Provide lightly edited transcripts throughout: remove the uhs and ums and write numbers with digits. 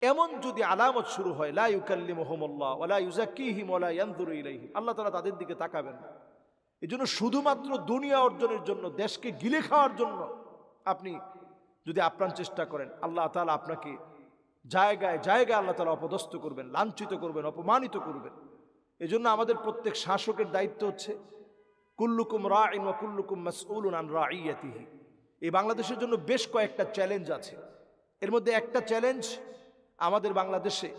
এমন যদি আলামত শুরু হয়, লা ইউকাল্লিমুহুমুল্লাহ ওয়া লা ইউযাক্কিহিম ওয়া লা ইয়ানজুরু ইলাইহিম, আল্লাহ তাআলা তাদের দিকে তাকাবেন না। এজন্য শুধুমাত্র দুনিয়া অর্জনের জন্য, দেশকে গিলে খাওয়ার জন্য আপনি যদি আপ্রাণ চেষ্টা করেন, আল্লাহ তাআলা আপনাকে জায়গায় জায়গায় আল্লাহ তাআলা অপদস্থ করবেন, লাঞ্ছিত করবেন, অপমানিত করবেন। এজন্য আমাদের প্রত্যেক শাসকের দায়িত্ব হচ্ছে কুল্লুকুম রাইন ওয়া কুল্লুকুম মাসউলুন আন রাইয়াতিহি। এই বাংলাদেশের জন্য বেশ কয়েকটা চ্যালেঞ্জ আছে। এর মধ্যে একটা চ্যালেঞ্জ আমাদের বাংলাদেশে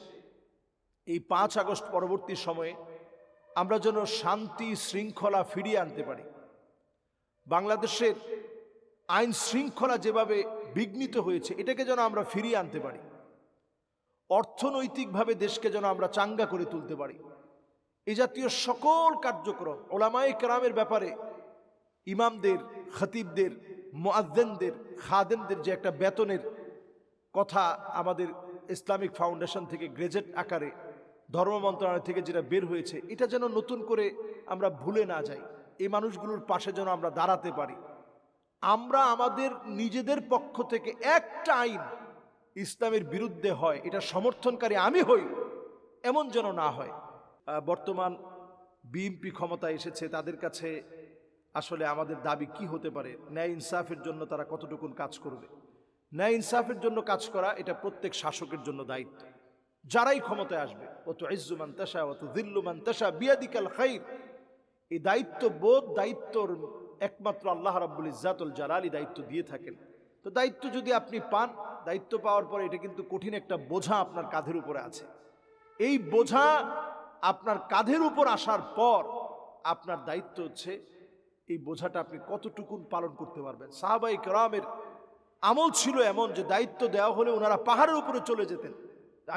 এই 5 আগস্ট পরবর্তী সময়ে আমরা যেন শান্তি শৃঙ্খলা ফিরিয়ে আনতে পারি। বাংলাদেশের আইন শৃঙ্খলা যেভাবে বিঘ্নিত হয়েছে, এটাকে যেন আমরা ফিরিয়ে আনতে পারি। অর্থনৈতিকভাবে দেশকে যেন আমরা চাঙ্গা করে তুলতে পারি। এই জাতীয় সকল কার্যক্রম ওলামায়ে কেরামের ব্যাপারে, ইমামদের, খতিবদের, মুয়াজ্জিনদের, খাদেমদের যে একটা বেতনের কথা আমাদের ইসলামিক ফাউন্ডেশন থেকে গ্রেজেট আকারে ধর্ম মন্ত্রণালয় থেকে যেটা বের হয়েছে, এটা যেন নতুন করে আমরা ভুলে না যাই। এই মানুষগুলোর পাশে যেন আমরা দাঁড়াতে পারি। আমরা আমাদের নিজেদের পক্ষ থেকে একটা আইন ইসলামের বিরুদ্ধে হয়, এটা সমর্থনকারী আমি হই, এমন যেন না হয়। বর্তমান বিএনপি ক্ষমতায় এসেছে, তাদের কাছে আসলে আমাদের দাবি কি হতে পারে? ন্যায় ইনসাফের জন্য তারা কতটুকু কাজ করবে? ন্যায় ইনসাফের জন্য কাজ করা এটা প্রত্যেক শাসকের জন্য দায়িত্ব। যারাই ক্ষমতায় আসবে, ও তো ইজ্জু মান তাশা ওয়া তুযিল্লু মান তাশা বিয়াদিকাল খাইর, এই দায়িত্ববোধ, দায়িত্বর একমাত্র আল্লাহ রাব্বুল ইজ্জাতুল জালালি দায়িত্ব দিয়ে থাকেন। তো দায়িত্ব যদি আপনি পান, দায়িত্ব পাওয়ার পরে এটা কিন্তু কঠিন একটা বোঝা আপনার কাঁধের উপরে আছে। এই বোঝা আপনার কাঁধের উপর আসার পর আপনার দায়িত্ব হচ্ছে এই বোঝাটা আপনি কতটুকু পালন করতে পারবেন। সাহাবায়ে কেরামের আমল ছিল এমন যে দায়িত্ব দেওয়া হলে ওনারা পাহাড়ের উপরে চলে যেতেন।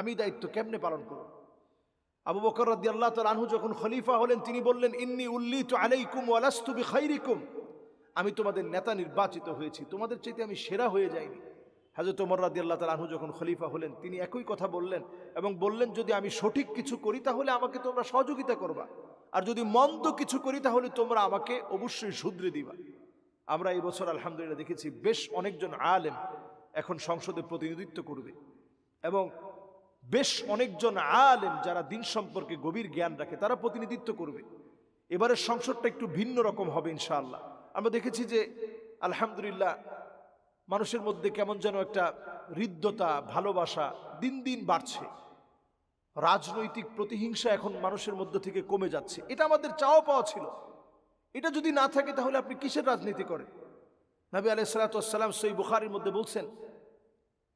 আমি দায়িত্ব কেমনে পালন করব? আবু বকর রাদিয়াল্লাহু তাআলা আনহু যখন খলিফা হলেন, তিনি বললেন, ইন্নী উল্লিতু আলাইকুম ওয়া লাস্তু বিখাইরিকুম, আমি তোমাদের নেতা নির্বাচিত হয়েছি, তোমাদের চাইতে আমি সেরা হয়ে যাইনি। হযরত ওমর রাদিয়াল্লাহু তাআলা আনহু যখন খলিফা হলেন, তিনি একই কথা বললেন এবং বললেন, যদি আমি সঠিক কিছু করি তাহলে আমাকে তোমরা সহযোগিতা করবা, আর যদি মন্দ কিছু করি তাহলে তোমরা আমাকে অবশ্যই শুধরে দিবা। আমরা এই বছর আলহামদুলিল্লাহ দেখেছি বেশ অনেকজন আলেম এখন সংসদে প্রতিনিধিত্ব করবে, এবং বেশ অনেকজন আলেম যারা দিন সম্পর্কে গভীর জ্ঞান রাখে তারা প্রতিনিধিত্ব করবে। এবারের সংসদটা একটু ভিন্ন রকম হবে ইনশাআল্লাহ। আমরা দেখেছি যে আলহামদুলিল্লাহ মানুষের মধ্যে কেমন যেন একটা হৃদ্যতা, ভালোবাসা দিন দিন বাড়ছে। রাজনৈতিক প্রতিহিংসা এখন মানুষের মধ্য থেকে কমে যাচ্ছে। এটা আমাদের চাওয়া পাওয়া ছিল। এটা যদি না থাকে তাহলে আপনি কিসের রাজনীতি করেন? নবী আলাইহিস সালাতু ওয়াস সালাম সহিহ বুখারীর মধ্যে বলছেন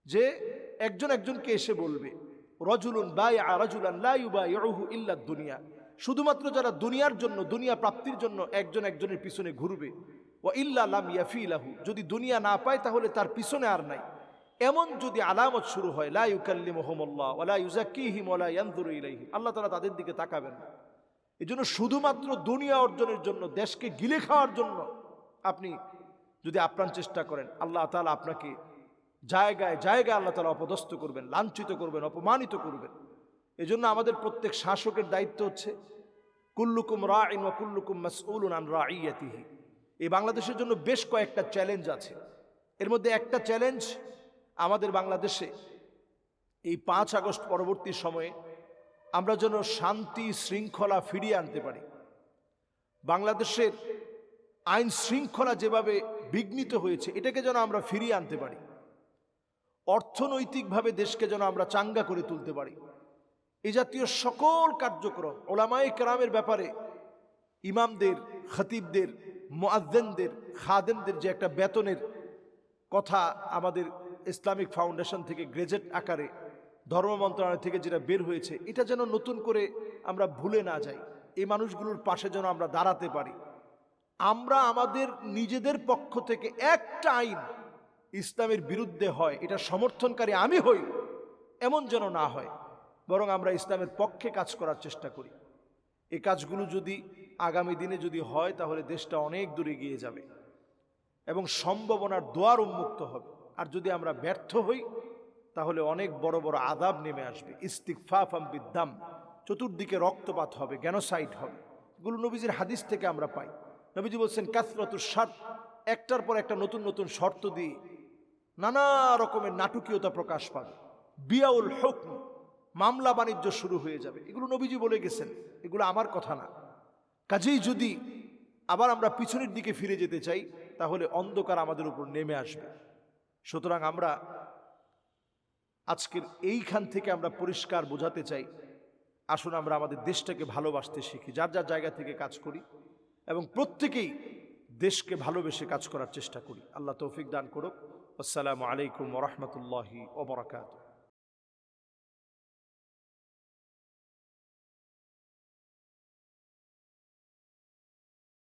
যে একজন একজনকে এসে বলবে, রাজুলুন বাইআ রাজুলান লা ইউবাইউহু ইল্লা দুনিয়া, শুধুমাত্র যারা দুনিয়ার জন্য, দুনিয়া প্রাপ্তির জন্য একজন একজনের পিছনে ঘুরবে, ওয়া ইল্লা লাম ইয়াফি লাহু, যদি দুনিয়া না পায় তাহলে তার পিছনে আর নাই, এমন যদি আলামত শুরু হয়, লা ইউকাল্লিমুহুমুল্লাহ ওয়া লা ইউযাক্কিহিম ওয়া লা ইয়ানজুরু ইলাইহিম, আল্লাহ তাআলা তাদের দিকে তাকাবেন না। এজন্য শুধুমাত্র দুনিয়া অর্জনের জন্য, দেশকে গিলে খাওয়ার জন্য আপনি যদি আপ্রাণ চেষ্টা করেন, আল্লাহ তাআলা আপনাকে জায়গায় জায়গায় আল্লাহ তাআলা অপদস্থ করবেন, লাঞ্ছিত করবেন, অপমানিত করবেন। এজন্য আমাদের প্রত্যেক শাসকের দায়িত্ব হচ্ছে কুল্লুকুম রাইন ওয়া কুল্লুকুম মাসউলুন আন রাইয়াতিহি। এই বাংলাদেশের জন্য বেশ কয়েকটা চ্যালেঞ্জ আছে। এর মধ্যে একটা চ্যালেঞ্জ আমাদের বাংলাদেশে এই 5 আগস্ট পরবর্তী সময়ে আমরা যেন শান্তি শৃঙ্খলা ফিরিয়ে আনতে পারি। বাংলাদেশের আইন শৃঙ্খলা যেভাবে বিঘ্নিত হয়েছে, এটাকে যেন আমরা ফিরিয়ে আনতে পারি। অর্থনৈতিকভাবে দেশকে যেন আমরা চাঙ্গা করে তুলতে পারি। এই জাতীয় সকল কার্যক্রম ওলামায়ে কেরামের ব্যাপারে, ইমামদের, খতিবদের, মুয়াজ্জিনদের, খাদেমদের যে একটা বেতনের কথা আমাদের ইসলামিক ফাউন্ডেশন থেকে গ্রেজেট আকারে ধর্ম মন্ত্রণালয় থেকে যেটা বের হয়েছে, এটা যেন নতুন করে আমরা ভুলে না যাই। এই মানুষগুলোর পাশে যেন আমরা দাঁড়াতে পারি। আমরা আমাদের নিজেদের পক্ষ থেকে একটা আইন ইসলামের বিরুদ্ধে হয়, এটা সমর্থনকারী আমি হই, এমন যেন না হয়, বরং আমরা ইসলামের পক্ষে কাজ করার চেষ্টা করি। এই কাজগুলো যদি আগামী দিনে যদি হয় তাহলে দেশটা অনেক দূরে এগিয়ে যাবে এবং সম্ভাবনার দুয়ার উন্মুক্ত হবে। আর যদি আমরা ব্যর্থ হই তাহলে অনেক বড় বড় আযাব নেমে আসবে। ইস্তিগফাফাম বিদ্দাম, চতুর্দিকে রক্তপাত হবে, জেনোসাইড হবে। এগুলো নবীজির হাদিস থেকে আমরা পাই। নবীজি বলছেন কাসরাতুশ শারত, একটার পর একটা নতুন নতুন শর্ত দিয়ে নানা রকমের নাটকীয়তা প্রকাশ পাবে। বিয়াউল হুকম, মামলা বাণিজ্য শুরু হয়ে যাবে। এগুলো নবীজি বলে গেছেন, এগুলো আমার কথা না। কাজেই যদি আবার আমরা পিছনের দিকে ফিরে যেতে চাই তাহলে অন্ধকার আমাদের উপর নেমে আসবে। সুতরাং আমরা আজকের এইখান থেকে আমরা পরিষ্কার বোঝাতে চাই, আসুন আমরা আমাদের দেশটাকে ভালোবাসতে শিখি, যার যার জায়গা থেকে কাজ করি এবং প্রত্যেকেই দেশকে ভালোবেসে কাজ করার চেষ্টা করি। আল্লাহ তৌফিক দান করুক। আসসালামু আলাইকুম ওয়া রাহমাতুল্লাহি ওয়া বারাকাতুহু।